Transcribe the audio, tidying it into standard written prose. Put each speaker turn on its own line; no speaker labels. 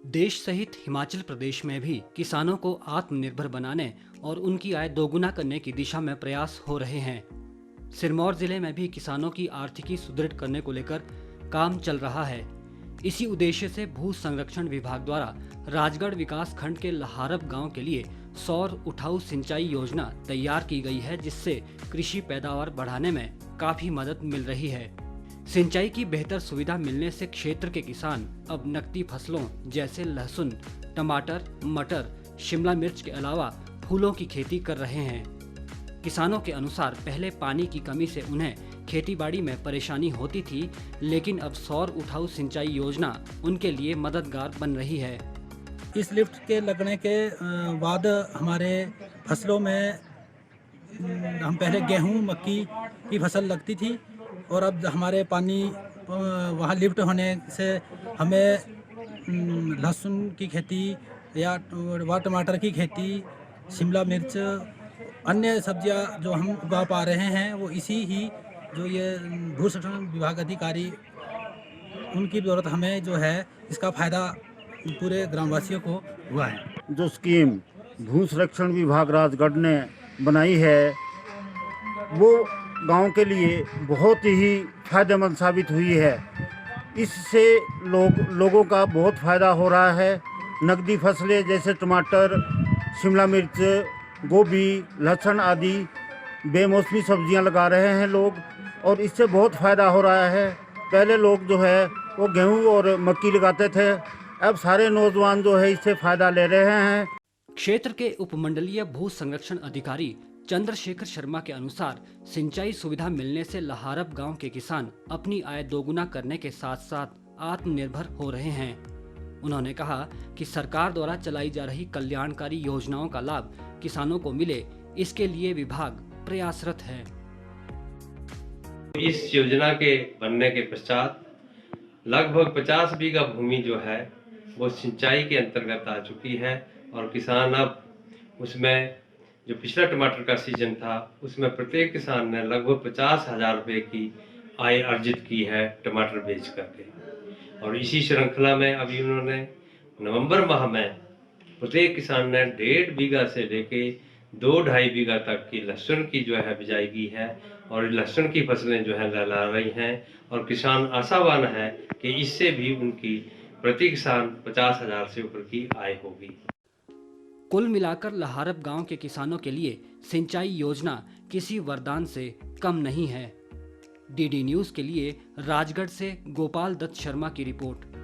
देश सहित हिमाचल प्रदेश में भी किसानों को आत्मनिर्भर बनाने और उनकी आय दोगुना करने की दिशा में प्रयास हो रहे हैं। सिरमौर जिले में भी किसानों की आर्थिकी सुदृढ़ करने को लेकर काम चल रहा है। इसी उद्देश्य से भू संरक्षण विभाग द्वारा राजगढ़ विकास खंड के लहारब गांव के लिए सौर उठाऊ सिंचाई योजना तैयार की गई है, जिससे कृषि पैदावार बढ़ाने में काफी मदद मिल रही है। सिंचाई की बेहतर सुविधा मिलने से क्षेत्र के किसान अब नकदी फसलों जैसे लहसुन, टमाटर, मटर, शिमला मिर्च के अलावा फूलों की खेती कर रहे हैं। किसानों के अनुसार पहले पानी की कमी से उन्हें खेतीबाड़ी में परेशानी होती थी, लेकिन अब सौर उठाऊ सिंचाई योजना उनके लिए मददगार बन रही है।
इस लिफ्ट के लगने के बाद हमारे फसलों में हम पहले गेहूं, मक्की की फसल लगती थी और अब हमारे पानी वहाँ लिफ्ट होने से हमें लहसुन की खेती या टमाटर की खेती, शिमला मिर्च, अन्य सब्जियां जो हम उगा पा रहे हैं वो इसी ही जो ये भू संरक्षण विभाग अधिकारी उनकी बदौलत हमें जो है इसका फ़ायदा पूरे ग्रामवासियों को हुआ है।
जो स्कीम भू संरक्षण विभाग राजगढ़ ने बनाई है वो गांव के लिए बहुत ही फायदेमंद साबित हुई है। इससे लोगों का बहुत फ़ायदा हो रहा है। नकदी फसलें जैसे टमाटर, शिमला मिर्च, गोभी, लहसुन आदि बेमौसमी सब्जियां लगा रहे हैं लोग, और इससे बहुत फ़ायदा हो रहा है। पहले लोग जो है वो गेहूं और मक्की लगाते थे, अब सारे नौजवान जो है इससे फ़ायदा ले रहे हैं।
क्षेत्र के उपमंडलीय भू संरक्षण अधिकारी चंद्रशेखर शर्मा के अनुसार सिंचाई सुविधा मिलने से लहारब गांव के किसान अपनी आय दोगुना करने के साथ साथ आत्मनिर्भर हो रहे हैं। उन्होंने कहा कि सरकार द्वारा चलाई जा रही कल्याणकारी योजनाओं का लाभ किसानों को मिले, इसके लिए विभाग प्रयासरत है।
इस योजना के बनने के पश्चात लगभग 50 बीघा भूमि जो है वो सिंचाई के अंतर्गत आ चुकी है और किसान अब उसमें जो पिछला टमाटर का सीजन था उसमें प्रत्येक किसान ने लगभग 50,000 रुपये की आय अर्जित की है टमाटर बेच करके। और इसी श्रृंखला में अभी उन्होंने नवंबर माह में प्रत्येक किसान ने 1.5 बीघा से लेके 2-2.5 बीघा तक की लहसुन की जो है बिजाई की है और लहसुन की फसलें जो है लहला रही हैं और किसान आशावान है कि इससे भी उनकी प्रति किसान 50,000 से ऊपर की आय होगी।
कुल मिलाकर लहारब गांव के किसानों के लिए सिंचाई योजना किसी वरदान से कम नहीं है। डीडी न्यूज़ के लिए राजगढ़ से गोपाल दत्त शर्मा की रिपोर्ट।